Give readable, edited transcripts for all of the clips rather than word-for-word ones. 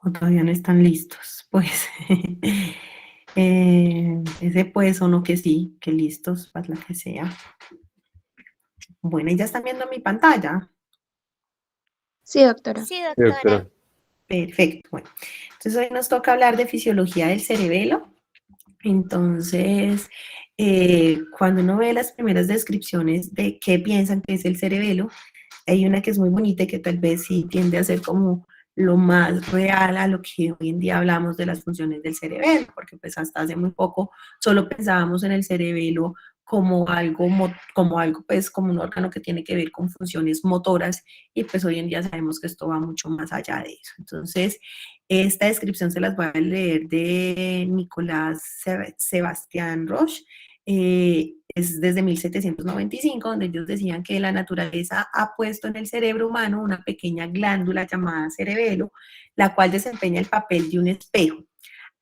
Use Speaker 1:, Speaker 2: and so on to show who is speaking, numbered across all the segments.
Speaker 1: o todavía no están listos. Pues, ese pues o no que sí, que listos para la que sea. Bueno, y ya están viendo mi pantalla.
Speaker 2: Sí, doctora.
Speaker 3: Sí,
Speaker 4: Sí,
Speaker 3: doctora.
Speaker 4: doctora.
Speaker 1: Perfecto. Bueno, entonces hoy nos toca hablar de fisiología del cerebelo. Entonces, cuando uno ve las primeras descripciones de qué piensan que es el cerebelo, hay una que es muy bonita y que tal vez sí tiende a ser como lo más real a lo que hoy en día hablamos de las funciones del cerebelo, porque pues hasta hace muy poco solo pensábamos en el cerebelo como algo pues como un órgano que tiene que ver con funciones motoras y pues hoy en día sabemos que esto va mucho más allá de eso. Entonces, esta descripción se las voy a leer de Nicolás Sebastián Roche, es desde 1795, donde ellos decían que la naturaleza ha puesto en el cerebro humano una pequeña glándula llamada cerebelo, la cual desempeña el papel de un espejo.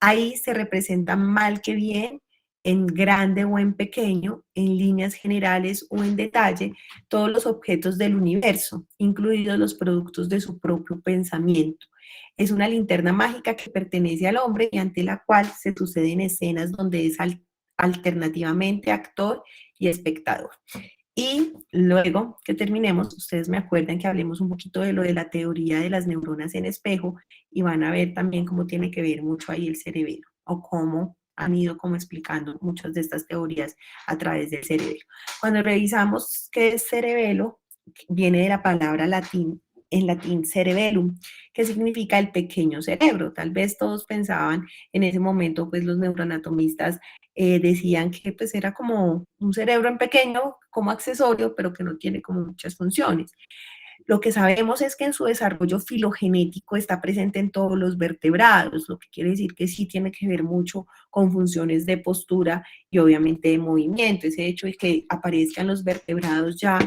Speaker 1: Ahí se representa mal que bien, en grande o en pequeño, en líneas generales o en detalle, todos los objetos del universo, incluidos los productos de su propio pensamiento. Es una linterna mágica que pertenece al hombre y ante la cual se suceden escenas donde es alternativamente actor y espectador. Y luego que terminemos, ustedes me acuerdan que hablemos un poquito de lo de la teoría de las neuronas en espejo y van a ver también cómo tiene que ver mucho ahí el cerebelo o cómo han ido como explicando muchas de estas teorías a través del cerebelo. Cuando revisamos qué es cerebelo, viene de la palabra latín, en latín cerebellum, que significa el pequeño cerebro. Tal vez todos pensaban en ese momento, pues los neuroanatomistas decían que pues era como un cerebro en pequeño, como accesorio, pero que no tiene como muchas funciones. Lo que sabemos es que en su desarrollo filogenético está presente en todos los vertebrados, lo que quiere decir que sí tiene que ver mucho con funciones de postura y obviamente de movimiento. Ese hecho de que aparezcan los vertebrados ya,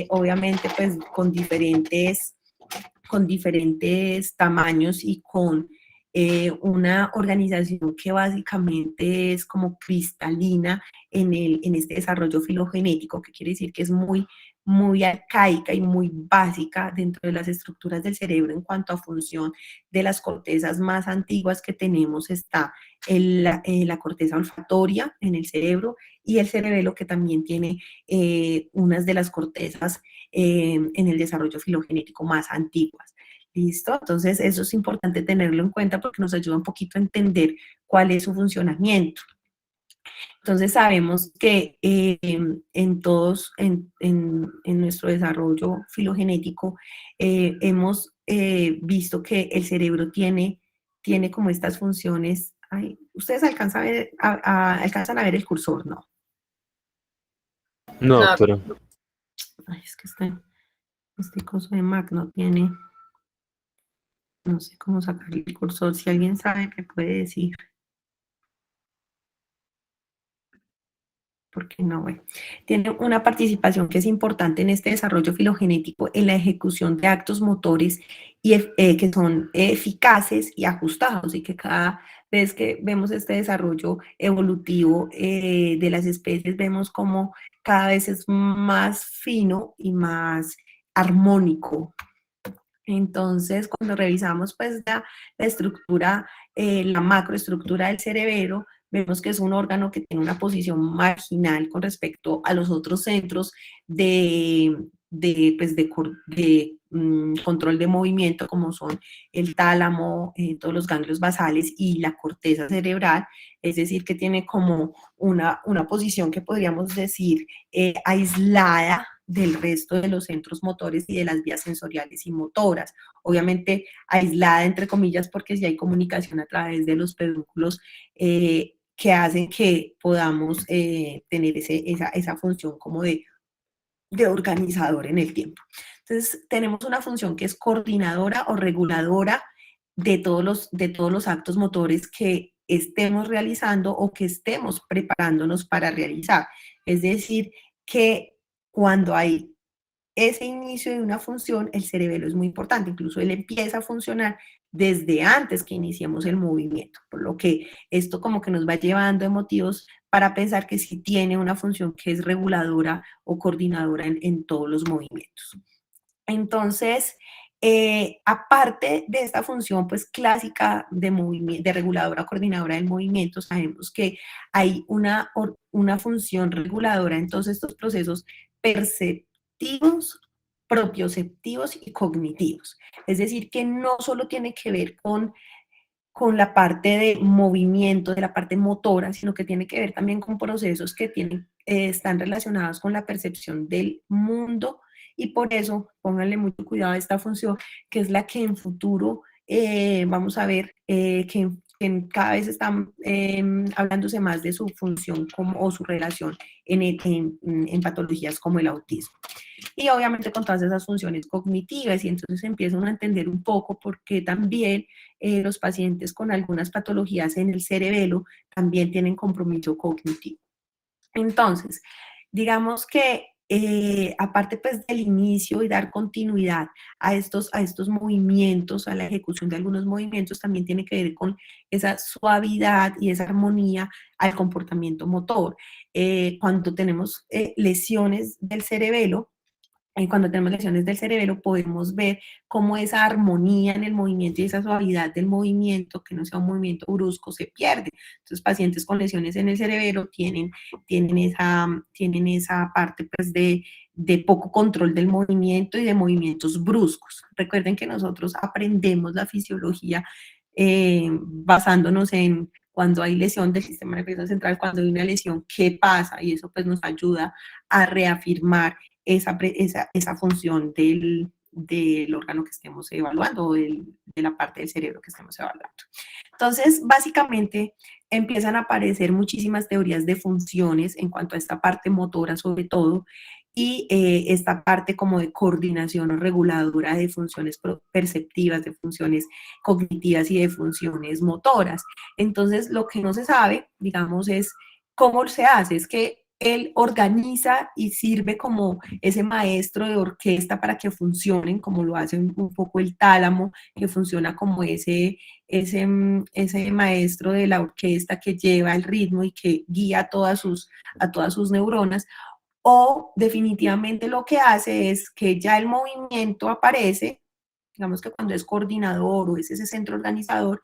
Speaker 1: obviamente pues con diferentes tamaños y con una organización que básicamente es como cristalina en este desarrollo filogenético, que quiere decir que es muy arcaica y muy básica dentro de las estructuras del cerebro en cuanto a función de las cortezas más antiguas que tenemos está la corteza olfatoria en el cerebro y el cerebelo que también tiene unas de las cortezas en el desarrollo filogenético más antiguas. ¿Listo? Entonces, eso es importante tenerlo en cuenta porque nos ayuda un poquito a entender cuál es su funcionamiento. Entonces, sabemos que en nuestro desarrollo filogenético, hemos visto que el cerebro tiene como estas funciones. Ay, ¿ustedes alcanzan a ver el cursor? No.
Speaker 4: No, doctora.
Speaker 1: Ay, es que este coso de Mac no tiene. No sé cómo sacarle el cursor. Si alguien sabe, me puede decir. Porque no, bueno. Tiene una participación que es importante en este desarrollo filogenético en la ejecución de actos motores que son eficaces y ajustados y que cada vez que vemos este desarrollo evolutivo de las especies, vemos como cada vez es más fino y más armónico. Entonces, cuando revisamos pues la estructura, la macroestructura del cerebro, vemos que es un órgano que tiene una posición marginal con respecto a los otros centros de control de movimiento, como son el tálamo, todos los ganglios basales y la corteza cerebral, es decir, que tiene como una posición que podríamos decir aislada del resto de los centros motores y de las vías sensoriales y motoras. Obviamente aislada, entre comillas, porque si hay comunicación a través de los pedúnculos que hacen que podamos tener esa función como de organizador en el tiempo. Entonces, tenemos una función que es coordinadora o reguladora de todos los actos motores que estemos realizando o que estemos preparándonos para realizar. Es decir, que cuando hay ese inicio de una función, el cerebelo es muy importante, incluso él empieza a funcionar desde antes que iniciemos el movimiento, por lo que esto como que nos va llevando a motivos para pensar que sí tiene una función que es reguladora o coordinadora en todos los movimientos. Entonces, Aparte de esta función pues clásica de, de reguladora, coordinadora del movimiento, sabemos que hay una función reguladora en todos estos procesos perceptivos, propioceptivos y cognitivos. Es decir, que no solo tiene que ver con la parte de movimiento, de la parte motora, sino que tiene que ver también con procesos que tienen, están relacionados con la percepción del mundo, y por eso pónganle mucho cuidado a esta función, que es la que en futuro vamos a ver que cada vez están hablándose más de su función como, o su relación en patologías como el autismo. Y obviamente con todas esas funciones cognitivas, y entonces empiezan a entender un poco por qué también los pacientes con algunas patologías en el cerebelo también tienen compromiso cognitivo. Entonces, digamos que aparte pues del inicio y dar continuidad a estos movimientos, a la ejecución de algunos movimientos, también tiene que ver con esa suavidad y esa armonía al comportamiento motor. Cuando tenemos lesiones del cerebelo, cuando tenemos lesiones del cerebelo, podemos ver cómo esa armonía en el movimiento y esa suavidad del movimiento, que no sea un movimiento brusco, se pierde. Entonces, pacientes con lesiones en el cerebelo tienen esa parte pues, de poco control del movimiento y de movimientos bruscos. Recuerden que nosotros aprendemos la fisiología basándonos en cuando hay lesión del sistema nervioso central, cuando hay una lesión, qué pasa, y eso pues nos ayuda a reafirmar esa función del órgano que estemos evaluando, o de la parte del cerebro que estemos evaluando. Entonces, básicamente, empiezan a aparecer muchísimas teorías de funciones en cuanto a esta parte motora sobre todo, y esta parte como de coordinación o reguladora de funciones perceptivas, de funciones cognitivas y de funciones motoras. Entonces, lo que no se sabe, digamos, es cómo se hace, es que él organiza y sirve como ese maestro de orquesta para que funcionen, como lo hace un poco el tálamo, que funciona como ese maestro de la orquesta que lleva el ritmo y que guía a todas sus neuronas, o definitivamente lo que hace es que ya el movimiento aparece, digamos que cuando es coordinador o es ese centro organizador,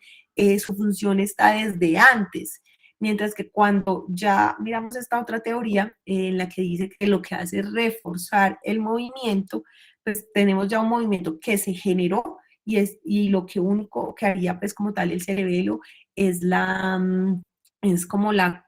Speaker 1: su función está desde antes. Mientras que cuando ya miramos esta otra teoría en la que dice que lo que hace es reforzar el movimiento, pues tenemos ya un movimiento que se generó, y lo que único que haría pues como tal el cerebelo es es como la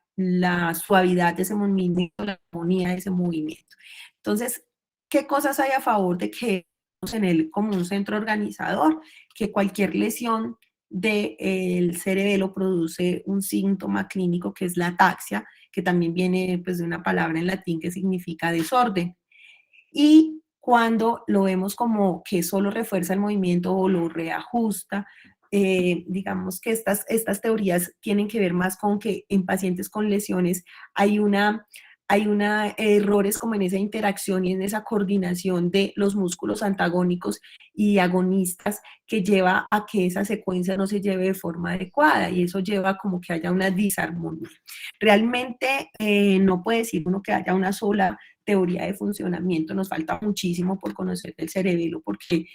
Speaker 1: suavidad de ese movimiento, la armonía de ese movimiento. Entonces, ¿qué cosas hay a favor de que en él como un centro organizador? Que cualquier lesión del cerebelo produce un síntoma clínico que es la ataxia, que también viene pues, de una palabra en latín que significa desorden. Y cuando lo vemos como que solo refuerza el movimiento o lo reajusta, digamos que estas teorías tienen que ver más con que en pacientes con lesiones hay errores como en esa interacción y en esa coordinación de los músculos antagónicos y agonistas, que lleva a que esa secuencia no se lleve de forma adecuada, y eso lleva como que haya una disarmonía. Realmente no puede decir uno que haya una sola teoría de funcionamiento, nos falta muchísimo por conocer del cerebelo, porque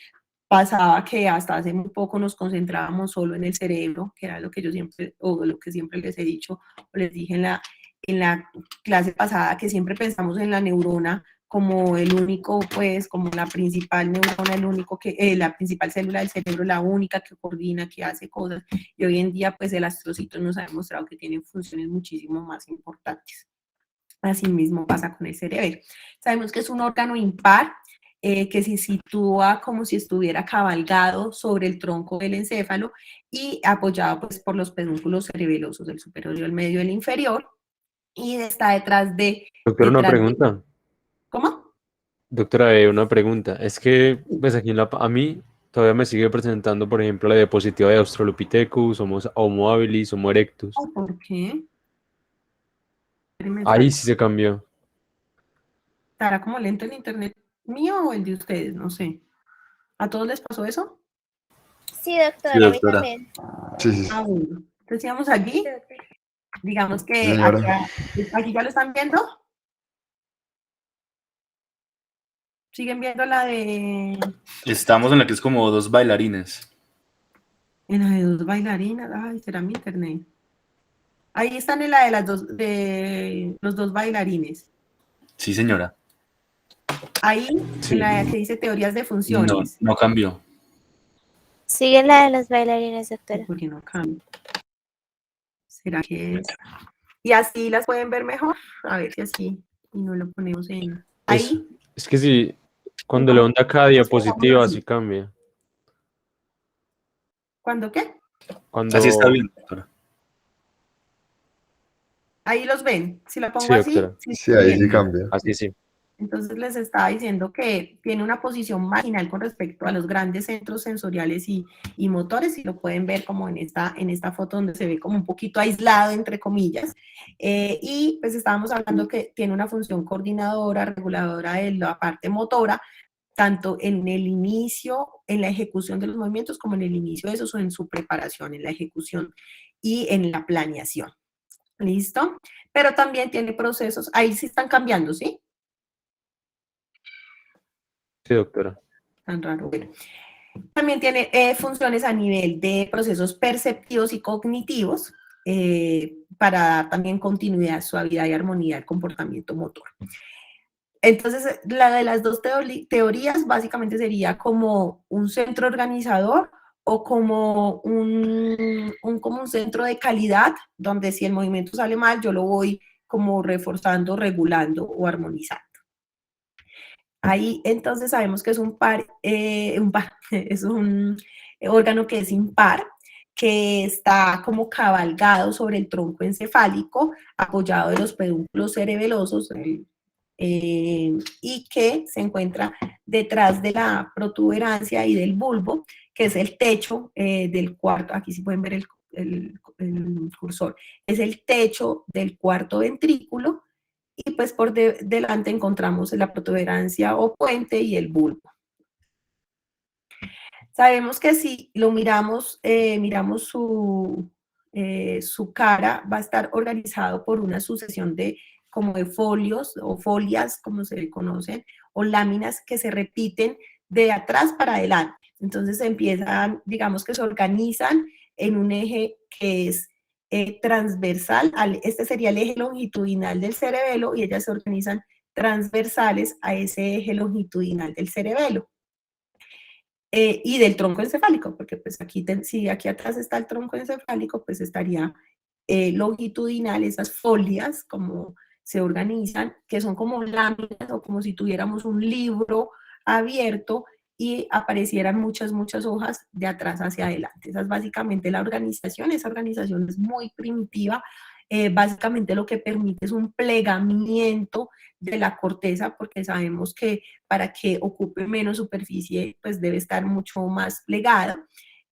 Speaker 1: pasaba que hasta hace muy poco nos concentrábamos solo en el cerebro, que era lo que yo siempre, o lo que siempre les he dicho, o les dije en la clase pasada, que siempre pensamos en la neurona como el único, pues, como la principal neurona, el único que, la principal célula del cerebro, la única que coordina, que hace cosas, y hoy en día, pues, el astrocito nos ha demostrado que tiene funciones muchísimo más importantes. Asimismo pasa con el cerebro. Sabemos que es un órgano impar, que se sitúa como si estuviera cabalgado sobre el tronco del encéfalo y apoyado pues, por los pedúnculos cerebelosos del superior y el medio del inferior, y está
Speaker 3: Doctora, una pregunta.
Speaker 1: ¿Cómo?
Speaker 3: Doctora, una pregunta. Es que, pues aquí a mí todavía me sigue presentando, por ejemplo, la diapositiva de Australopithecus, Homo habilis, Homo erectus.
Speaker 1: ¿Por qué?
Speaker 3: Ahí sí se cambió.
Speaker 1: ¿Estará como lento el internet mío o el de ustedes? No sé. ¿A todos les pasó eso?
Speaker 2: Sí, doctora,
Speaker 4: Sí,
Speaker 2: a mí
Speaker 4: doctora.
Speaker 2: también.
Speaker 4: Sí.
Speaker 1: Bueno. Entonces, digamos aquí, digamos
Speaker 4: Sí,
Speaker 1: que
Speaker 4: señora.
Speaker 1: aquí ya lo están viendo. ¿Siguen viendo la de,
Speaker 4: Estamos en la que es como dos bailarines.
Speaker 1: en la de dos bailarinas? Ay, será mi internet. Ahí están en la de los dos bailarines.
Speaker 4: Sí, señora.
Speaker 1: Ahí,
Speaker 3: Sí.
Speaker 1: en la que dice teorías de
Speaker 4: No,
Speaker 1: funciones.
Speaker 4: no cambió.
Speaker 2: Sigue la de los bailarines, doctora.
Speaker 1: ¿Por qué no cambia? ¿Será que es? Y así las pueden ver mejor. A ver si así. Y no lo ponemos en. Ahí.
Speaker 3: Es que si cuando le onda cada diapositiva
Speaker 1: Así.
Speaker 3: así cambia.
Speaker 1: ¿Cuándo qué?
Speaker 4: Así está
Speaker 3: Cuando...
Speaker 4: bien, doctora.
Speaker 1: Ahí los ven. Si la pongo
Speaker 3: Sí,
Speaker 1: así,
Speaker 3: doctora.
Speaker 1: sí
Speaker 5: Sí,
Speaker 1: están
Speaker 5: ahí sí
Speaker 1: viendo.
Speaker 5: cambia.
Speaker 3: Así sí.
Speaker 1: Entonces les estaba diciendo que tiene una posición marginal con respecto a los grandes centros sensoriales y motores, y lo pueden ver como en esta foto donde se ve como un poquito aislado, entre comillas. Y pues estábamos hablando que tiene una función coordinadora, reguladora de la parte motora, tanto en el inicio, en la ejecución de los movimientos, como en el inicio de esos o en su preparación, en la ejecución y en la planeación. ¿Listo? Pero también tiene procesos, ahí sí están cambiando, ¿sí?
Speaker 3: Sí, doctora.
Speaker 1: Tan raro. Bueno, también tiene funciones a nivel de procesos perceptivos y cognitivos para dar también continuidad, suavidad y armonía al comportamiento motor. Entonces, la de las dos teorías básicamente sería como un centro organizador o como como un centro de calidad, donde si el movimiento sale mal, yo lo voy como reforzando, regulando o armonizando. Ahí entonces sabemos que es es un órgano que es impar, que está como cabalgado sobre el tronco encefálico, apoyado de los pedúnculos cerebelosos, y que se encuentra detrás de la protuberancia y del bulbo, que es el techo del cuarto, aquí sí pueden ver el cursor, es el techo del cuarto ventrículo, y pues por delante encontramos la protuberancia o puente y el bulbo. Sabemos que si lo miramos, miramos su cara, va a estar organizado por una sucesión de como de folios o folias, como se le conocen, o láminas que se repiten de atrás para adelante. Entonces empiezan, digamos que se organizan en un eje que es transversal, este sería el eje longitudinal del cerebelo, y ellas se organizan transversales a ese eje longitudinal del cerebelo. Y del tronco encefálico, porque pues aquí, si aquí atrás está el tronco encefálico, pues estaría longitudinal, esas folias, como se organizan, que son como láminas o como si tuviéramos un libro abierto y aparecieran muchas, muchas hojas de atrás hacia adelante. Esa es básicamente la organización. Esa organización es muy primitiva. Básicamente lo que permite es un plegamiento de la corteza, porque sabemos que para que ocupe menos superficie, pues debe estar mucho más plegada.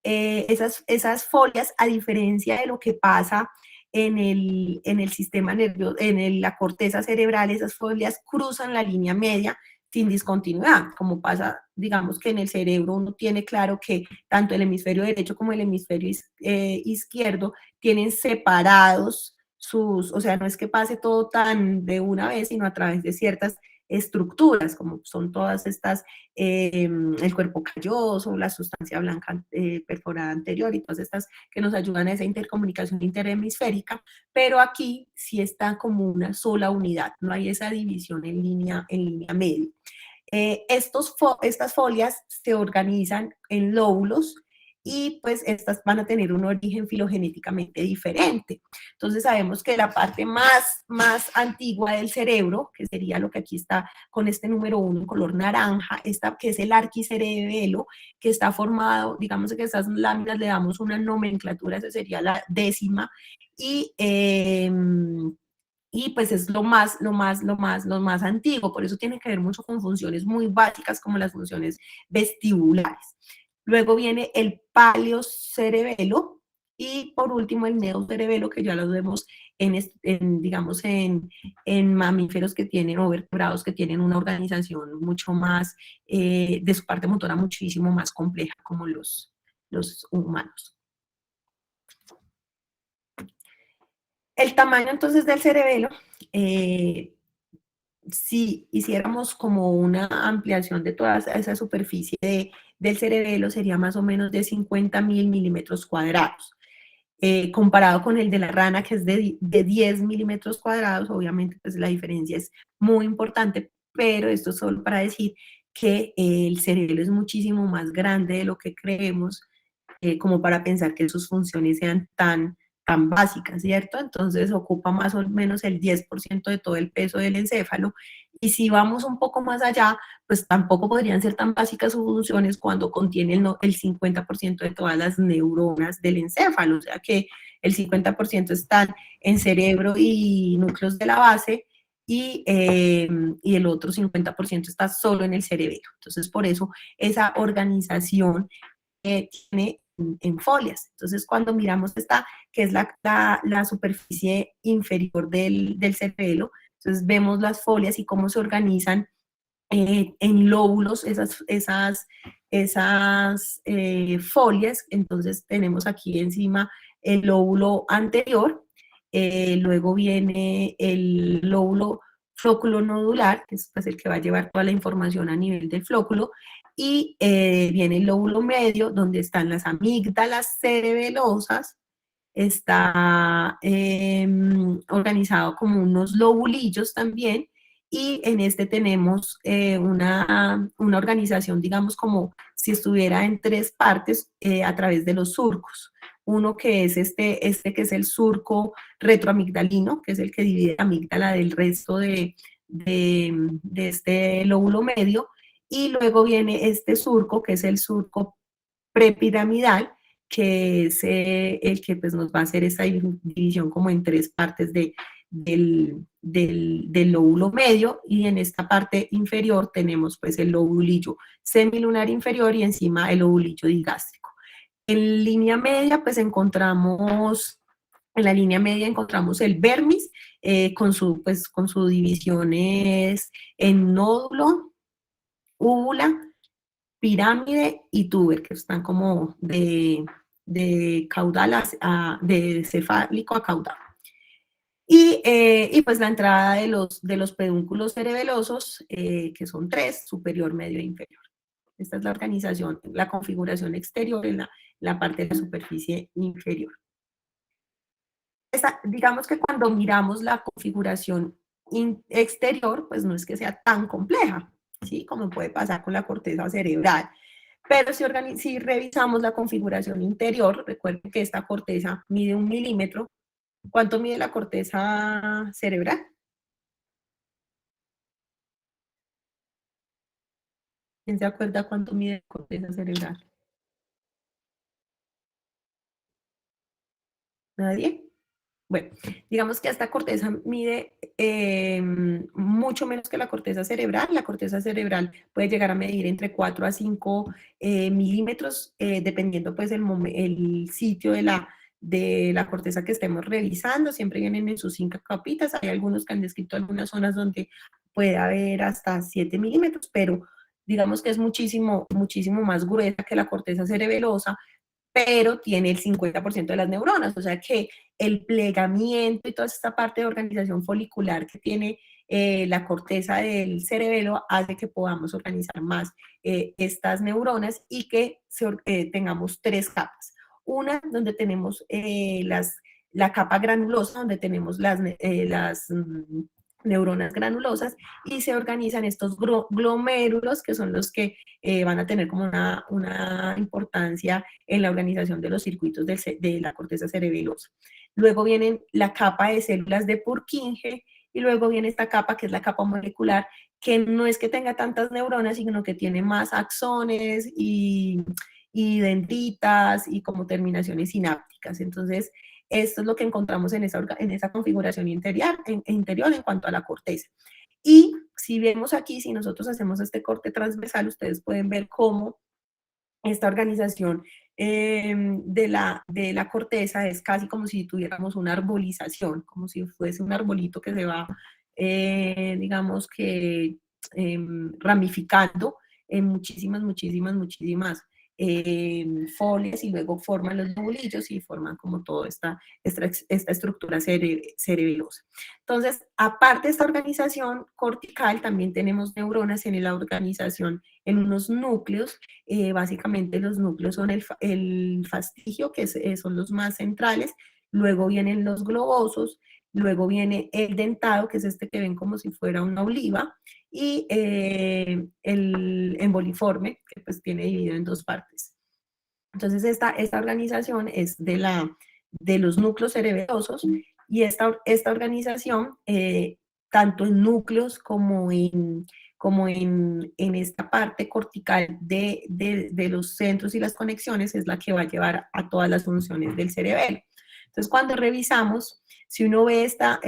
Speaker 1: Esas folias, a diferencia de lo que pasa en el sistema nervioso, la corteza cerebral, esas folias cruzan la línea media sin discontinuidad, como pasa, digamos que en el cerebro uno tiene claro que tanto el hemisferio derecho como el hemisferio izquierdo tienen separados o sea, no es que pase todo tan de una vez, sino a través de ciertas estructuras, como son todas estas, el cuerpo calloso, la sustancia blanca perforada anterior y todas estas que nos ayudan a esa intercomunicación interhemisférica, pero aquí sí está como una sola unidad, no hay esa división en línea media. Estas folias se organizan en lóbulos y pues estas van a tener un origen filogenéticamente diferente. Entonces sabemos que la parte más antigua del cerebro, que sería lo que aquí está con este número 1 en color naranja, que es el arquicerebelo, que está formado, digamos que estas láminas le damos una nomenclatura, esa sería la 10ª, y pues es lo más antiguo, por eso tiene que ver mucho con funciones muy básicas como las funciones vestibulares. Luego viene el paleocerebelo y por último el neocerebelo, que ya lo vemos digamos en mamíferos que tienen o vertebrados que tienen una organización mucho más de su parte motora muchísimo más compleja como los humanos. El tamaño entonces del cerebelo si hiciéramos como una ampliación de toda esa superficie del cerebelo, sería más o menos de 50.000 milímetros cuadrados. Comparado con el de la rana, que es de 10 milímetros cuadrados, obviamente pues la diferencia es muy importante, pero esto es solo para decir que el cerebelo es muchísimo más grande de lo que creemos, como para pensar que sus funciones sean tan básicas, ¿cierto? Entonces ocupa más o menos el 10% de todo el peso del encéfalo. Y si vamos un poco más allá, pues tampoco podrían ser tan básicas sus funciones cuando contiene el 50% de todas las neuronas del encéfalo, o sea que el 50% están en cerebro y núcleos de la base, y el otro 50% está solo en el cerebelo. Entonces, por eso esa organización tiene en folias. Entonces, cuando miramos esta, que es la superficie inferior del cerebelo, entonces vemos las folias y cómo se organizan en lóbulos esas folias. Entonces, tenemos aquí encima el lóbulo anterior, luego viene el lóbulo flóculo nodular, que es pues, el que va a llevar toda la información a nivel del flóculo, y viene el lóbulo medio, donde están las amígdalas cerebelosas. Está organizado como unos lobulillos también, y en este tenemos una organización, digamos, como si estuviera en tres partes a través de los surcos. Uno que es este que es el surco retroamigdalino, que es el que divide la amígdala del resto de este lóbulo medio, y luego viene este surco, que es el surco prepiramidal, que es el que pues, nos va a hacer esta división como en tres partes del lóbulo medio, y en esta parte inferior tenemos pues el lobulillo semilunar inferior y encima el lobulillo digástrico. En línea media pues encontramos, en la línea media encontramos el vermis, con su divisiones en nódulo, úvula, pirámide y tuber, que están como de caudal de cefálico a caudal. Y pues la entrada de los pedúnculos cerebelosos, que son tres, superior, medio e inferior. Esta es la organización, la configuración exterior en la parte de la superficie inferior. Digamos que cuando miramos la configuración exterior, pues no es que sea tan compleja, ¿sí? Como puede pasar con la corteza cerebral. Pero si revisamos la configuración interior, recuerden que esta corteza mide 1 milímetro. ¿Cuánto mide la corteza cerebral? ¿Quién se acuerda cuánto mide la corteza cerebral? ¿Nadie? Bueno, digamos que esta corteza mide mucho menos que la corteza cerebral. La corteza cerebral puede llegar a medir entre 4 a 5 milímetros, dependiendo pues el sitio de la corteza que estemos revisando. Siempre vienen en sus 5 capitas. Hay algunos que han descrito algunas zonas donde puede haber hasta 7 milímetros, pero digamos que es muchísimo, muchísimo más gruesa que la corteza cerebelosa, pero tiene el 50% de las neuronas, o sea que el plegamiento y toda esta parte de organización folicular que tiene la corteza del cerebelo hace que podamos organizar más estas neuronas, y que tengamos tres capas. Una donde tenemos la capa granulosa, donde tenemos las neuronas granulosas, y se organizan estos glomérulos, que son los que van a tener como una importancia en la organización de los circuitos de la corteza cerebelosa. Luego viene la capa de células de Purkinje, y luego viene esta capa que es la capa molecular, que no es que tenga tantas neuronas, sino que tiene más axones y dendritas y como terminaciones sinápticas. Entonces, esto es lo que encontramos en esa configuración interior en cuanto a la corteza. Y si vemos aquí, si nosotros hacemos este corte transversal, ustedes pueden ver cómo esta organización de la corteza es casi como si tuviéramos una arbolización, como si fuese un arbolito que se va, digamos que, ramificando en muchísimas folias y luego forman los lobulillos y forman como toda esta estructura cerebelosa. Entonces, aparte de esta organización cortical, también tenemos neuronas en la organización en unos núcleos. Básicamente los núcleos son el fastigio, que son los más centrales, luego vienen los globosos, luego viene el dentado, que es este que ven como si fuera una oliva, y el emboliforme, que pues tiene dividido en dos partes. Entonces esta organización es de los núcleos cerebelosos, y esta organización, tanto en núcleos como en esta parte cortical de los centros y las conexiones, es la que va a llevar a todas las funciones del cerebelo. Entonces, cuando revisamos, si uno ve esta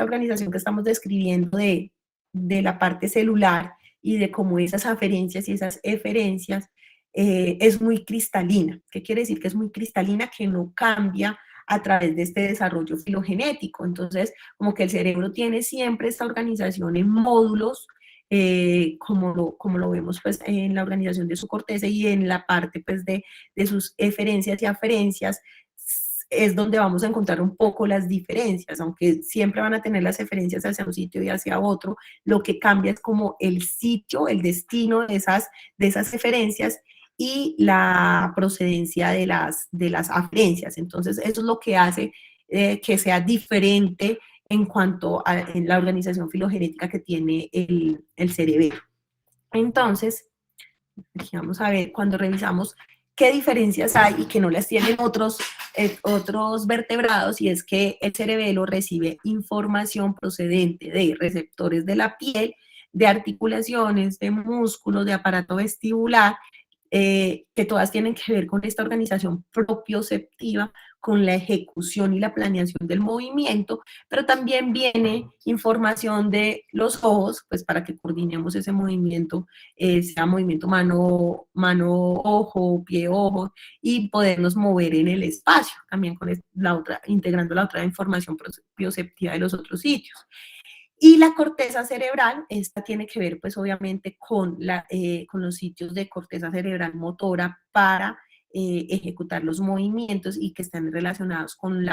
Speaker 1: organización que estamos describiendo de la parte celular y de cómo esas aferencias y esas eferencias es muy cristalina. ¿Qué quiere decir? Que es muy cristalina, que no cambia a través de este desarrollo filogenético. Entonces, como que el cerebro tiene siempre esta organización en módulos, como lo vemos pues, en la organización de su corteza, y en la parte pues, de sus eferencias y aferencias es donde vamos a encontrar un poco las diferencias, aunque siempre van a tener las eferencias hacia un sitio y hacia otro. Lo que cambia es como el sitio, el destino de esas eferencias y la procedencia de las aferencias. Entonces, eso es lo que hace que sea diferente en cuanto a la organización filogenética que tiene el cerebelo. Entonces, vamos a ver, cuando revisamos qué diferencias hay y que no las tienen otros vertebrados, y es que el cerebelo recibe información procedente de receptores de la piel, de articulaciones, de músculos, de aparato vestibular, que todas tienen que ver con esta organización propioceptiva, con la ejecución y la planeación del movimiento, pero también viene información de los ojos, pues para que coordinemos ese movimiento, sea movimiento mano-ojo, pie-ojo, y podernos mover en el espacio, también con integrando la otra información propioceptiva de los otros sitios. Y la corteza cerebral, esta tiene que ver pues obviamente con los sitios de corteza cerebral motora para ejecutar los movimientos y que están relacionados con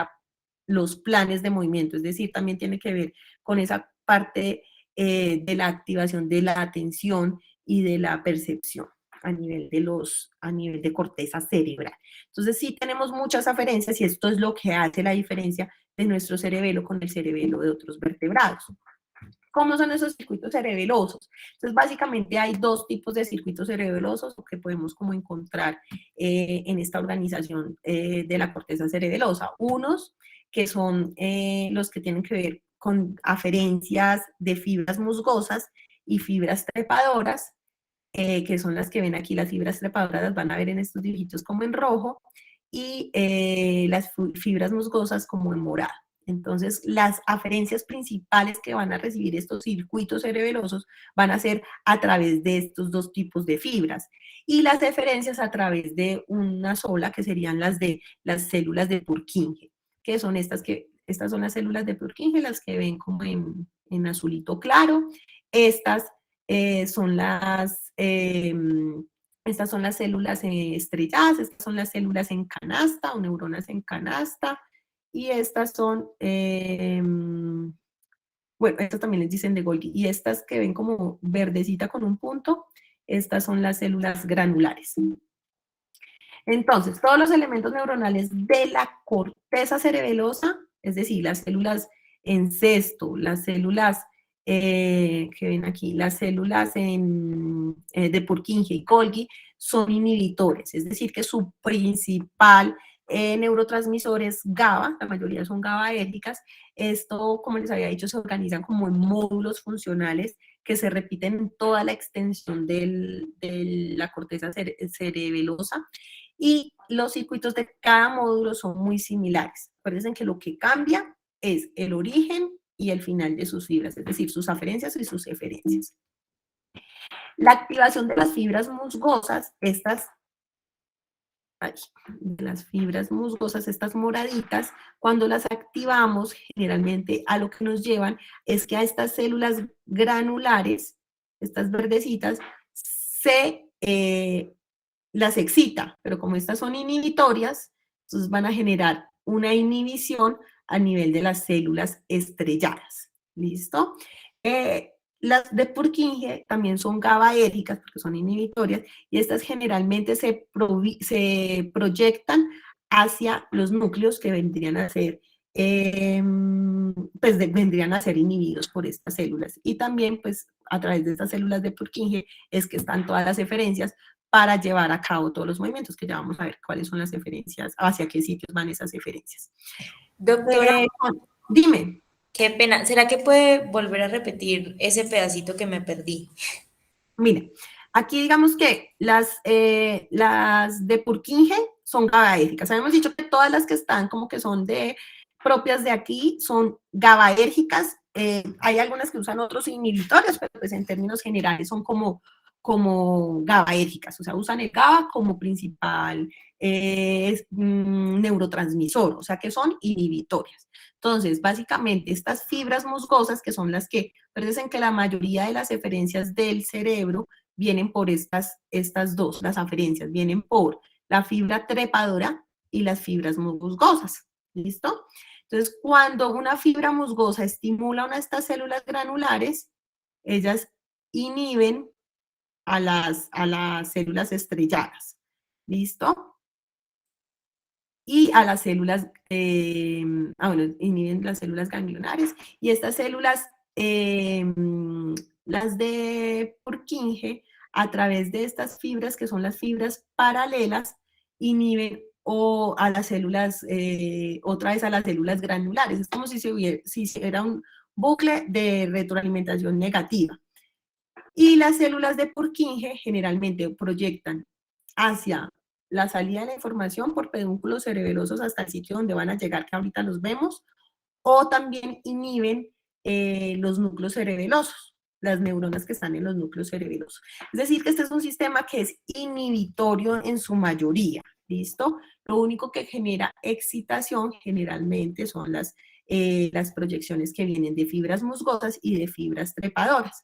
Speaker 1: los planes de movimiento, es decir, también tiene que ver con esa parte de la activación de la atención y de la percepción a nivel de corteza cerebral. Entonces sí tenemos muchas aferencias, y esto es lo que hace la diferencia de nuestro cerebelo con el cerebelo de otros vertebrados. ¿Cómo son esos circuitos cerebelosos? Entonces, básicamente hay dos tipos de circuitos cerebelosos que podemos como encontrar en esta organización de la corteza cerebelosa. Unos que son los que tienen que ver con aferencias de fibras musgosas y fibras trepadoras, que son las que ven aquí. Las fibras trepadoras las van a ver en estos dibujitos como en rojo, y las fibras musgosas como en morado. Entonces, las aferencias principales que van a recibir estos circuitos cerebelosos van a ser a través de estos dos tipos de fibras, y las eferencias a través de una sola, que serían las de las células de Purkinje, que son estas son las células de Purkinje, las que ven como en azulito claro. Estas son estas son las células estrelladas, estas son las células en canasta o neuronas en canasta, y estas son, bueno, estas también les dicen de Golgi, y estas que ven como verdecita con un punto, estas son las células granulares. Entonces, todos los elementos neuronales de la corteza cerebelosa, es decir, las células en cesto, las células que ven aquí, las células de Purkinje y Golgi, son inhibitores, es decir, que su principal neurotransmisor es GABA, la mayoría son GABAérgicas. Esto, como les había dicho, se organizan como en módulos funcionales que se repiten en toda la extensión de la corteza cerebelosa, y los circuitos de cada módulo son muy similares. Acuérdense que lo que cambia es el origen y el final de sus fibras, es decir, sus aferencias y sus eferencias. La activación de las fibras musgosas, las fibras musgosas, estas moraditas, cuando las activamos, generalmente a lo que nos llevan es que a estas células granulares, estas verdecitas, se las excita, pero como estas son inhibitorias, entonces van a generar una inhibición a nivel de las células estrelladas. ¿Listo? Las de Purkinje también son GABAérgicas porque son inhibitorias y estas generalmente se proyectan hacia los núcleos que vendrían a ser, vendrían a ser inhibidos por estas células. Y también, pues, a través de estas células de Purkinje es que están todas las eferencias para llevar a cabo todos los movimientos, que ya vamos a ver cuáles son las eferencias, hacia qué sitios van esas eferencias.
Speaker 5: Doctora,
Speaker 1: Dime.
Speaker 5: qué pena. ¿Será que puede volver a repetir ese pedacito que me perdí?
Speaker 1: Mira, aquí digamos que las de Purkinje son GABAérgicas. Habíamos dicho que todas las que están como que son propias de aquí son GABAérgicas. Hay algunas que usan otros inhibitorios, pero pues en términos generales son como GABAérgicas, o sea, usan el GABA como principal neurotransmisor, o sea, que son inhibitorias. Entonces, básicamente, estas fibras musgosas, que son las que, parece que la mayoría de las eferencias del cerebro vienen por estas dos, las aferencias, vienen por la fibra trepadora y las fibras musgosas, ¿listo? Entonces, cuando una fibra musgosa estimula una de estas células granulares, ellas inhiben a las células estrelladas, ¿listo? Y a las células, inhiben las células ganglionares, y estas células, las de Purkinje, a través de estas fibras, que son las fibras paralelas, inhiben a las células, otra vez a las células granulares. Es como si se hiciera un bucle de retroalimentación negativa. Y las células de Purkinje generalmente proyectan hacia la salida de la información por pedúnculos cerebelosos hasta el sitio donde van a llegar, que ahorita los vemos, o también inhiben los núcleos cerebelosos, las neuronas que están en los núcleos cerebelosos. Es decir, que este es un sistema que es inhibitorio en su mayoría, ¿listo? Lo único que genera excitación generalmente son las proyecciones que vienen de fibras musgosas y de fibras trepadoras.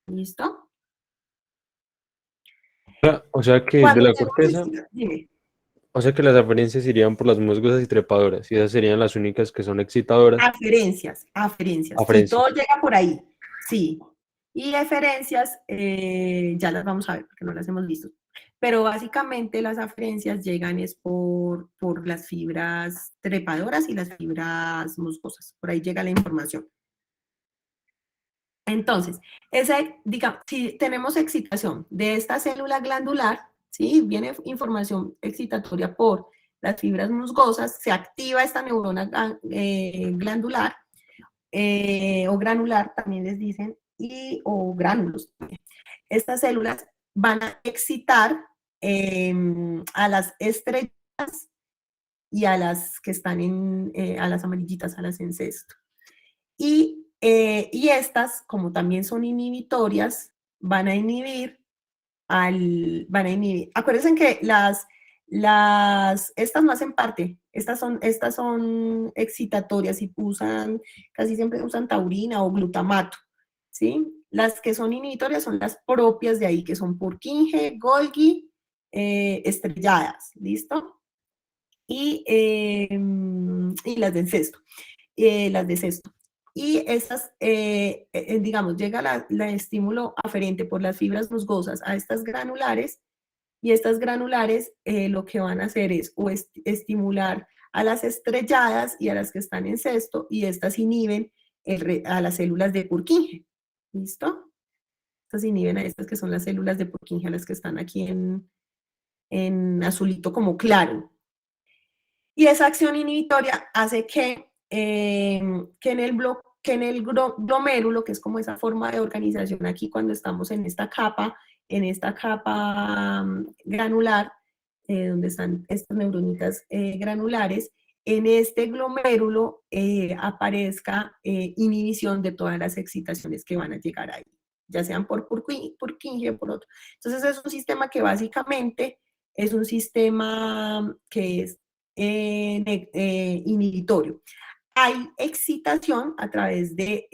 Speaker 1: ¿Listo?
Speaker 3: O sea que de la corteza,
Speaker 1: Dime.
Speaker 3: o sea que las aferencias irían por las musgosas y trepadoras, y esas serían las únicas que son excitadoras.
Speaker 1: Aferencias.
Speaker 3: Aferencias.
Speaker 1: Sí, todo llega por ahí, sí. Y eferencias, ya las vamos a ver porque no las hemos visto. Pero básicamente las aferencias llegan es por las fibras trepadoras y las fibras musgosas. Por ahí llega la información. Entonces, digamos, si tenemos excitación de esta célula glandular, ¿sí? Viene información excitatoria por las fibras musgosas, se activa esta neurona glandular o granular, también les dicen, o gránulos también. Estas células van a excitar a las estrellas y a las que están a las amarillitas, a las en cesto. Y estas, como también son inhibitorias, van a inhibir, acuérdense que estas no hacen parte, estas son excitatorias y casi siempre usan taurina o glutamato, ¿sí? Las que son inhibitorias son las propias de ahí, que son Purkinje, Golgi, estrelladas, ¿listo? Y las de cesto, Y estas, digamos, llega el estímulo aferente por las fibras musgosas a estas granulares, y estas granulares lo que van a hacer es estimular a las estrelladas y a las que están en cesto, y estas inhiben a las células de Purkinje. ¿Listo? Estas inhiben a estas que son las células de Purkinje, a las que están aquí en azulito como claro. Y esa acción inhibitoria hace que en el glomérulo, que es como esa forma de organización aquí cuando estamos en esta capa granular, donde están estas neuronitas granulares, en este glomérulo aparezca inhibición de todas las excitaciones que van a llegar ahí, ya sean por Purkinje o por otro. Entonces es un sistema que básicamente es un sistema que es inhibitorio. Hay excitación a través de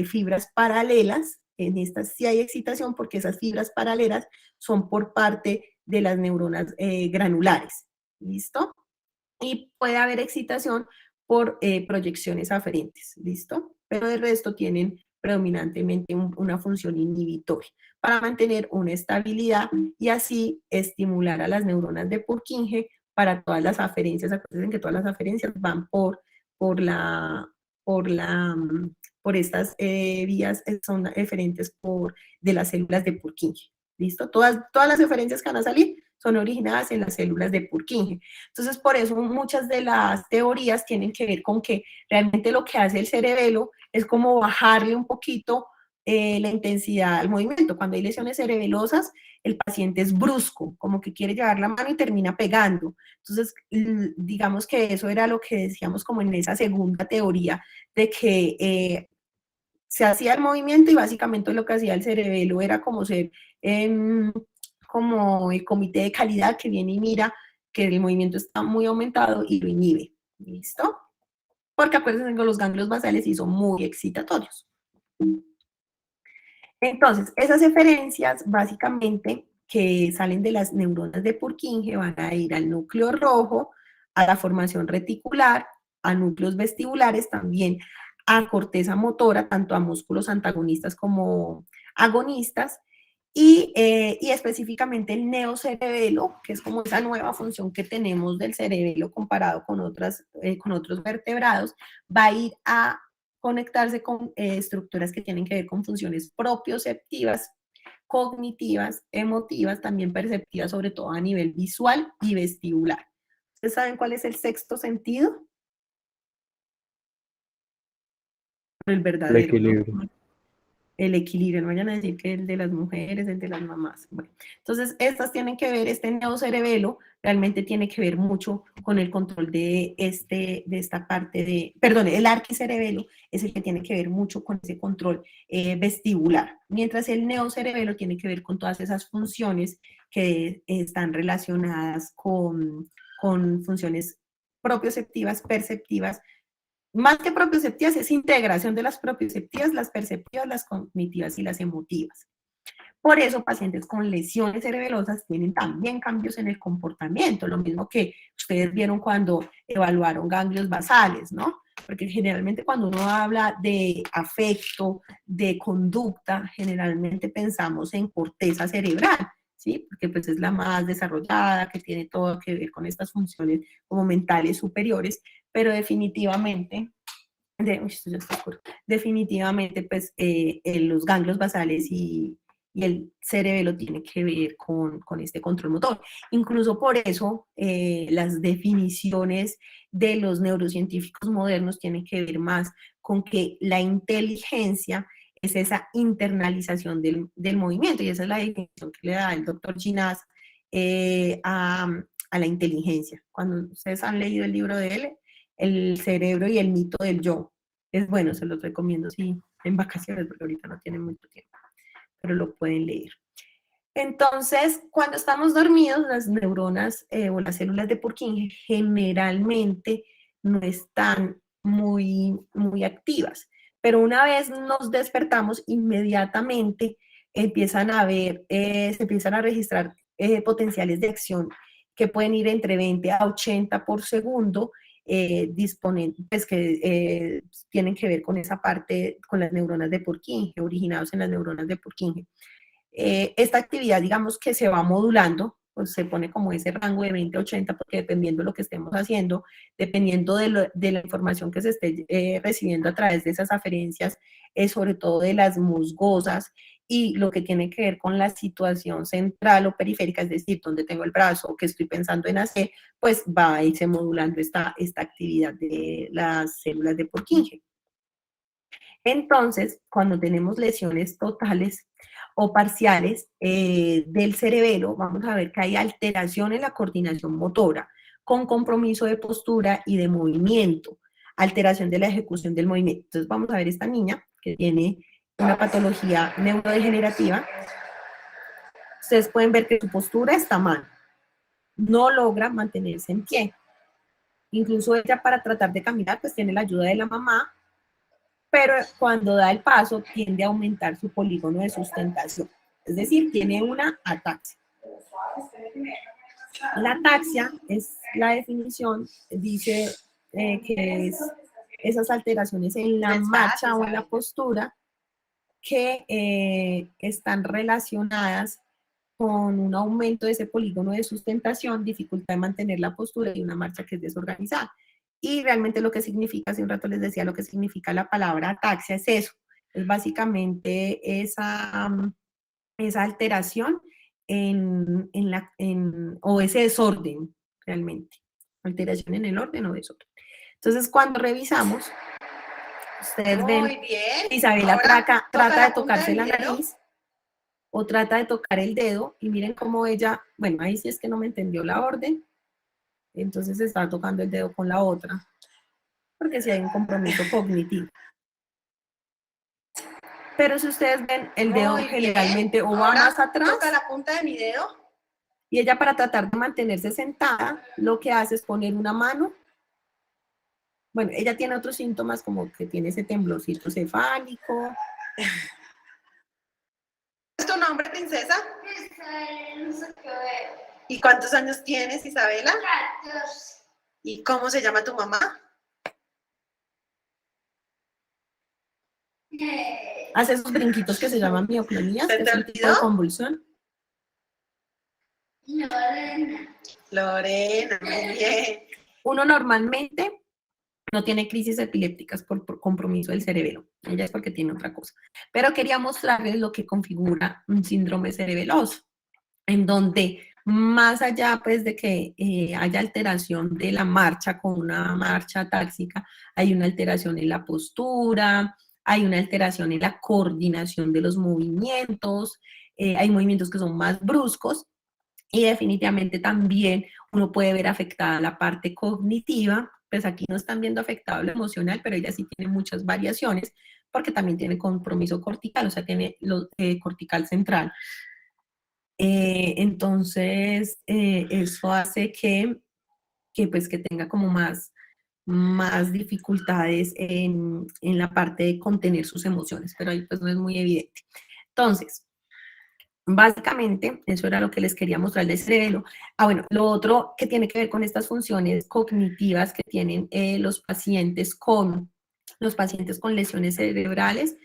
Speaker 1: fibras paralelas. En estas sí hay excitación porque esas fibras paralelas son por parte de las neuronas granulares, ¿listo? Y puede haber excitación por proyecciones aferentes, ¿listo? Pero de resto tienen predominantemente una función inhibitoria para mantener una estabilidad y así estimular a las neuronas de Purkinje para todas las aferencias. Acuérdense que todas las aferencias van por la, por la, por estas vías, son eferentes de las células de Purkinje, ¿listo? Todas las eferencias que van a salir son originadas en las células de Purkinje. Entonces, por eso muchas de las teorías tienen que ver con que realmente lo que hace el cerebelo es como bajarle un poquito la intensidad al movimiento. Cuando hay lesiones cerebelosas, el paciente es brusco, como que quiere llevar la mano y termina pegando. Entonces, digamos que eso era lo que decíamos como en esa segunda teoría, de que se hacía el movimiento y básicamente lo que hacía el cerebelo era como ser como el comité de calidad que viene y mira que el movimiento está muy aumentado y lo inhibe. ¿Listo? Porque acuérdense que los ganglios basales sí son muy excitatorios. Entonces, esas eferencias básicamente que salen de las neuronas de Purkinje van a ir al núcleo rojo, a la formación reticular, a núcleos vestibulares también, a corteza motora, tanto a músculos antagonistas como agonistas, y específicamente el neocerebelo, que es como esa nueva función que tenemos del cerebelo comparado con otros vertebrados, va a ir a conectarse con estructuras que tienen que ver con funciones propioceptivas, cognitivas, emotivas, también perceptivas, sobre todo a nivel visual y vestibular. ¿Ustedes saben cuál es el sexto sentido? El
Speaker 3: El
Speaker 1: verdadero,
Speaker 3: equilibrio.
Speaker 1: ¿no? El equilibrio, no vayan a decir que el de las mujeres, el de las mamás. Bueno, entonces, estas tienen que ver, este neocerebelo realmente tiene que ver mucho con el control de esta parte perdón, el arquicerebelo es el que tiene que ver mucho con ese control vestibular, mientras el neocerebelo tiene que ver con todas esas funciones que están relacionadas con funciones propioceptivas, perceptivas. Más que propioceptivas, es integración de las propioceptivas, las perceptivas, las cognitivas y las emotivas. Por eso, pacientes con lesiones cerebelosas tienen también cambios en el comportamiento, lo mismo que ustedes vieron cuando evaluaron ganglios basales, ¿no? Porque generalmente cuando uno habla de afecto, de conducta, generalmente pensamos en corteza cerebral, ¿sí? Porque pues es la más desarrollada, que tiene todo que ver con estas funciones como mentales superiores, pero definitivamente esto ya está oscuro. Definitivamente, pues, los ganglios basales y el cerebelo tiene que ver con este control motor. Incluso por eso, las definiciones de los neurocientíficos modernos tienen que ver más con que la inteligencia es esa internalización del movimiento, y esa es la definición que le da el doctor Ginás a la inteligencia. Cuando ustedes han leído el libro de él, El cerebro y el mito del yo, es bueno, se los recomiendo, sí, en vacaciones, porque ahorita no tienen mucho tiempo, pero lo pueden leer. Entonces, cuando estamos dormidos, las neuronas o las células de Purkinje generalmente no están muy activas, pero una vez nos despertamos, inmediatamente empiezan a ver, se empiezan a registrar potenciales de acción que pueden ir entre 20 a 80 por segundo, pues que tienen que ver con esa parte, con las neuronas de Purkinje, originados en las neuronas de Purkinje. Esta actividad, digamos que se va modulando, pues se pone como ese rango de 20 a 80, porque dependiendo de lo que estemos haciendo, dependiendo de la información que se esté recibiendo a través de esas aferencias, sobre todo de las musgosas, y lo que tiene que ver con la situación central o periférica, es decir, donde tengo el brazo o que estoy pensando en hacer, pues va a irse modulando esta actividad de las células de Purkinje. Entonces, cuando tenemos lesiones totales o parciales del cerebelo, vamos a ver que hay alteración en la coordinación motora, con compromiso de postura y de movimiento, alteración de la ejecución del movimiento. Entonces, vamos a ver esta niña que tiene una patología neurodegenerativa. Ustedes pueden ver que su postura está mal, no logra mantenerse en pie. Incluso ella, para tratar de caminar, pues tiene la ayuda de la mamá, pero cuando da el paso tiende a aumentar su polígono de sustentación, es decir, tiene una ataxia. La ataxia es la definición, dice que es esas alteraciones en la marcha o en la postura que están relacionadas con un aumento de ese polígono de sustentación, dificultad de mantener la postura y una marcha que es desorganizada. Y realmente lo que significa, hace un rato les decía, lo que significa la palabra ataxia es eso, es básicamente esa alteración o ese desorden, realmente, alteración en el orden o desorden. Entonces, cuando revisamos, ustedes ven,
Speaker 6: Muy bien.
Speaker 1: Isabela
Speaker 6: Ahora
Speaker 1: trata de
Speaker 6: la punta
Speaker 1: tocarse
Speaker 6: del
Speaker 1: la
Speaker 6: dedo.
Speaker 1: nariz o trata de tocar el dedo y miren cómo ella, bueno, ahí sí es que no me entendió la orden, entonces está tocando el dedo con la otra, porque sí hay un compromiso cognitivo. Pero si ustedes ven, el dedo
Speaker 6: Muy bien.
Speaker 1: generalmente o va
Speaker 6: Ahora
Speaker 1: más atrás,
Speaker 6: toca la punta de mi dedo.
Speaker 1: y ella para tratar de mantenerse sentada, lo que hace es poner una mano. Bueno, ella tiene otros síntomas como que tiene ese temblorcito cefálico.
Speaker 6: ¿Es tu nombre, princesa? ¿Y cuántos años tienes, Isabela?
Speaker 7: 14.
Speaker 6: ¿Y cómo se llama tu mamá?
Speaker 1: Hace esos brinquitos que se llaman mioclonías,
Speaker 6: ¿Se
Speaker 1: que
Speaker 6: te
Speaker 1: es un tipo de
Speaker 6: olvidó?
Speaker 1: convulsión.
Speaker 7: Lorena.
Speaker 6: Lorena, muy bien.
Speaker 1: Uno normalmente no tiene crisis epilépticas por compromiso del cerebelo. Ella es porque tiene otra cosa. Pero quería mostrarles lo que configura un síndrome cerebeloso, en donde más allá pues de que haya alteración de la marcha con una marcha táxica, hay una alteración en la postura, hay una alteración en la coordinación de los movimientos, hay movimientos que son más bruscos y definitivamente también uno puede ver afectada la parte cognitiva, pues aquí no están viendo afectado lo emocional, pero ella sí tiene muchas variaciones porque también tiene compromiso cortical, o sea, tiene cortical central. Entonces, eso hace pues, que tenga como más dificultades en la parte de contener sus emociones, pero ahí pues no es muy evidente. Entonces, básicamente, eso era lo que les quería mostrar del cerebelo. Bueno, lo otro que tiene que ver con estas funciones cognitivas que tienen los pacientes con lesiones cerebrales,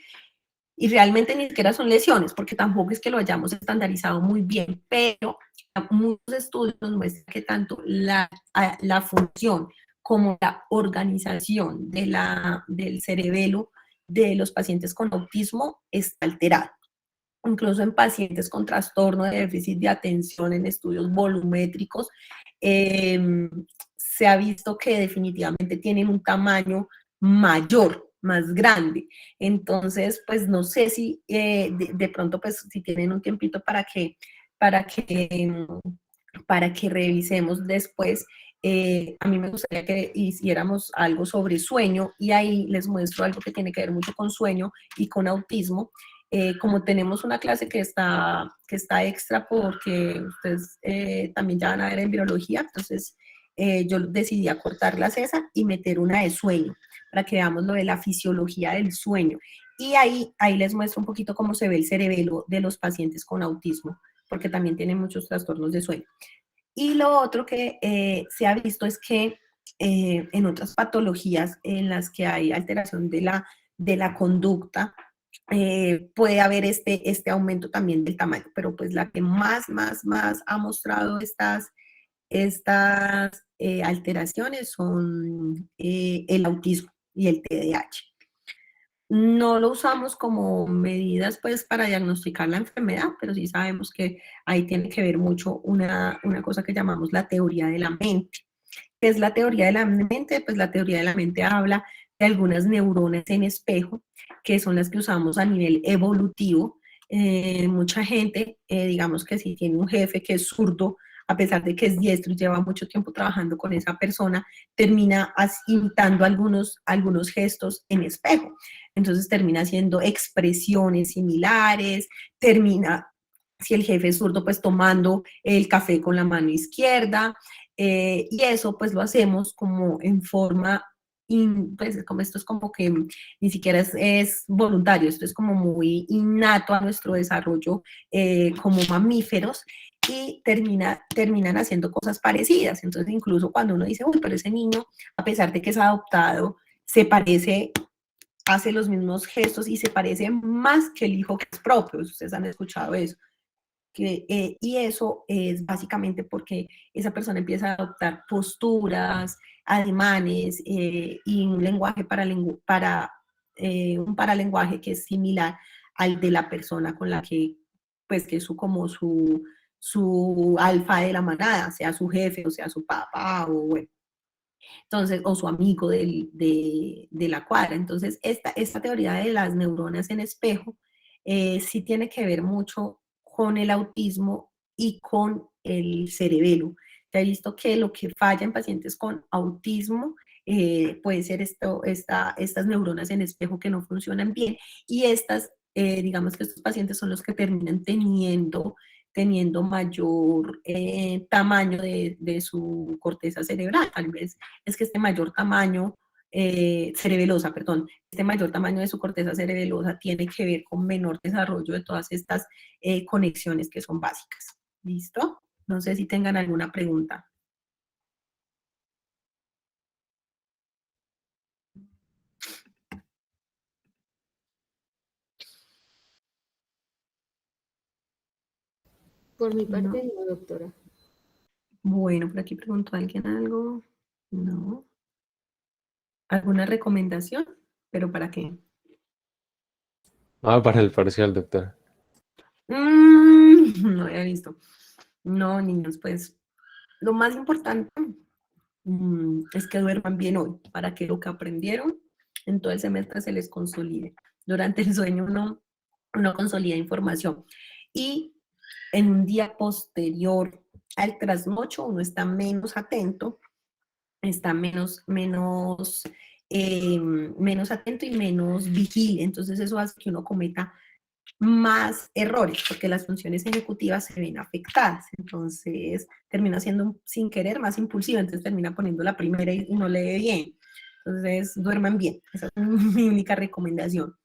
Speaker 1: y realmente ni siquiera son lesiones, porque tampoco es que lo hayamos estandarizado muy bien, pero muchos estudios nos muestran que tanto la función como la organización del cerebelo de los pacientes con autismo está alterada. Incluso en pacientes con trastorno de déficit de atención en estudios volumétricos, se ha visto que definitivamente tienen un tamaño mayor, más grande. Entonces, pues no sé si de pronto, pues si tienen un tiempito para que revisemos después. A mí me gustaría que hiciéramos algo sobre sueño y ahí les muestro algo que tiene que ver mucho con sueño y con autismo. Como tenemos una clase que está extra porque ustedes también ya van a ver en biología, entonces yo decidí acortarlas esa y meter una de sueño para que veamos lo de la fisiología del sueño. Y ahí les muestro un poquito cómo se ve el cerebelo de los pacientes con autismo, porque también tienen muchos trastornos de sueño. Y lo otro que se ha visto es que en otras patologías en las que hay alteración de la conducta, puede haber este aumento también del tamaño, pero pues la que más ha mostrado estas alteraciones son el autismo y el TDAH. No lo usamos como medidas pues para diagnosticar la enfermedad, pero sí sabemos que ahí tiene que ver mucho una cosa que llamamos la teoría de la mente. ¿Qué es la teoría de la mente? Pues la teoría de la mente habla de algunas neuronas en espejo, que son las que usamos a nivel evolutivo. Mucha gente, digamos que si tiene un jefe que es zurdo, a pesar de que es diestro y lleva mucho tiempo trabajando con esa persona, termina imitando algunos gestos en espejo. Entonces termina haciendo expresiones similares, termina, si el jefe es zurdo, pues tomando el café con la mano izquierda, y eso pues lo hacemos como en forma, pues como esto es como que ni siquiera es voluntario, esto es como muy innato a nuestro desarrollo como mamíferos, y terminan haciendo cosas parecidas. Entonces, incluso cuando uno dice, uy, pero ese niño, a pesar de que es adoptado, se parece, hace los mismos gestos y se parece más que el hijo que es propio. Ustedes han escuchado eso. Y eso es básicamente porque esa persona empieza a adoptar posturas, ademanes y un lenguaje un paralenguaje que es similar al de la persona con la que, pues, que es como su alfa de la manada, sea su jefe o sea su papá o bueno. Entonces, o su amigo de la cuadra. Entonces, esta teoría de las neuronas en espejo sí tiene que ver mucho con el autismo y con el cerebelo. Ya he visto que lo que falla en pacientes con autismo puede ser estas neuronas en espejo que no funcionan bien y digamos que estos pacientes son los que terminan teniendo mayor tamaño de su corteza cerebral. Tal vez es que este mayor tamaño cerebelosa, perdón, este mayor tamaño de su corteza cerebelosa tiene que ver con menor desarrollo de todas estas conexiones que son básicas. ¿Listo? No sé si tengan alguna pregunta.
Speaker 8: Por mi parte,
Speaker 1: No.
Speaker 8: no, doctora.
Speaker 1: Bueno, por aquí preguntó alguien algo. No. ¿Alguna recomendación? ¿Pero para qué?
Speaker 3: Ah, para el parcial, doctora.
Speaker 1: No había visto. No, niños, pues lo más importante es que duerman bien hoy, para que lo que aprendieron en todo el semestre se les consolide. Durante el sueño uno consolida información. Y en un día posterior al trasnocho uno está menos atento, está menos atento y menos vigile. Entonces eso hace que uno cometa más errores, porque las funciones ejecutivas se ven afectadas. Entonces, termina siendo sin querer más impulsiva, entonces termina poniendo la primera y no lee bien. Entonces, duerman bien. Esa es mi única recomendación.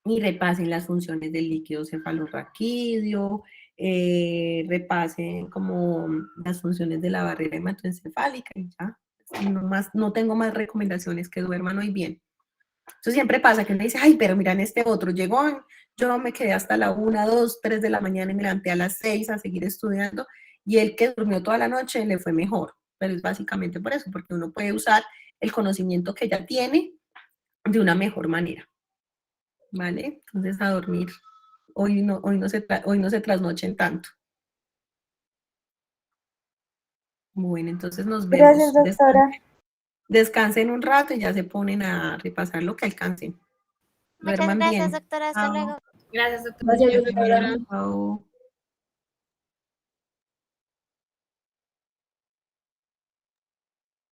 Speaker 1: Y repasen las funciones del líquido cefalorraquídeo, repasen como las funciones de la barrera hematoencefálica y ya. No tengo más recomendaciones, que duerman hoy bien. Eso siempre pasa, que uno dice, ay, pero miran este otro, yo me quedé hasta la 1, 2, 3 de la mañana y me levanté a las 6 a seguir estudiando, y el que durmió toda la noche le fue mejor, pero es básicamente por eso, porque uno puede usar el conocimiento que ya tiene de una mejor manera, ¿vale? Entonces a dormir, hoy no se trasnochen tanto. Bueno, entonces nos vemos.
Speaker 2: Gracias, doctora.
Speaker 1: Descansen un rato y ya se ponen a repasar lo que alcancen.
Speaker 2: Muchas
Speaker 1: Duerman
Speaker 2: gracias,
Speaker 1: bien.
Speaker 2: doctora. Hasta
Speaker 1: Chao.
Speaker 2: luego.
Speaker 6: Gracias, doctora.
Speaker 8: Gracias, doctora.
Speaker 1: Chao.